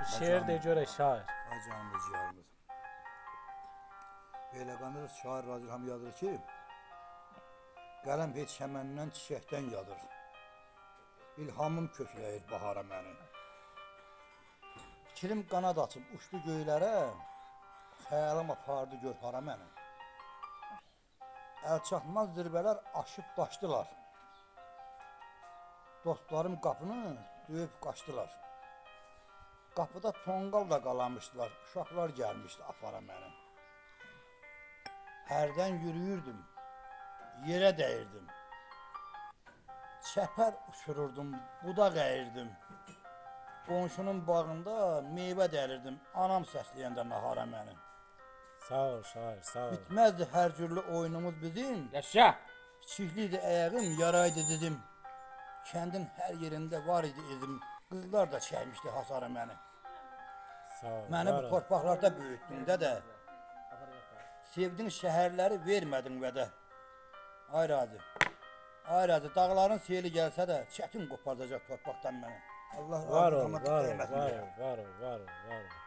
Şiir de göre şair. Hacamız ciğerimiz. Belə qanırız, şair Razı Ham yazır ki, qələm heç çəməndən, çiçəkdən yadır. İlhamım kökləyir bahara məni. Fikrim qanad açıb uçdu göylərə, xəyalım apardı görpara məni. Əlçatmaz zirbələr aşıb daşdılar. Dostlarım qapını döyüb qaçdılar. Qapıda tonqal da qalamışdılar, uşaqlar gəlmişdi apara məni. Hərdən yürüyürdüm, yerə dəyirdim. Çəpər uçururdum, budaq əyirdim. Qonşunun bağında meyvə dəlirdim, anam səsləyəndə nahara məni. Sağ ol şair, sağ ol. Bitməzdi hər cürlü oyunumuz bizim. Yaşa. Kiçikliydi əyəğim, yaraydı dizim. Kəndin hər yerində var idi izim. Qızlar da çəkmişdi hasarı məni. Sağ ol. Məni bu torpaqlarda böyütdün dədə. Sevdin şəhərləri vermədin vədə. Ay Razı, ay Razı, dağların seli gəlsə də çətin qoparacaq torpaqdan məni. Allah var ol, rahmet var ol, eylesin. var ol, var ol, var ol, var ol.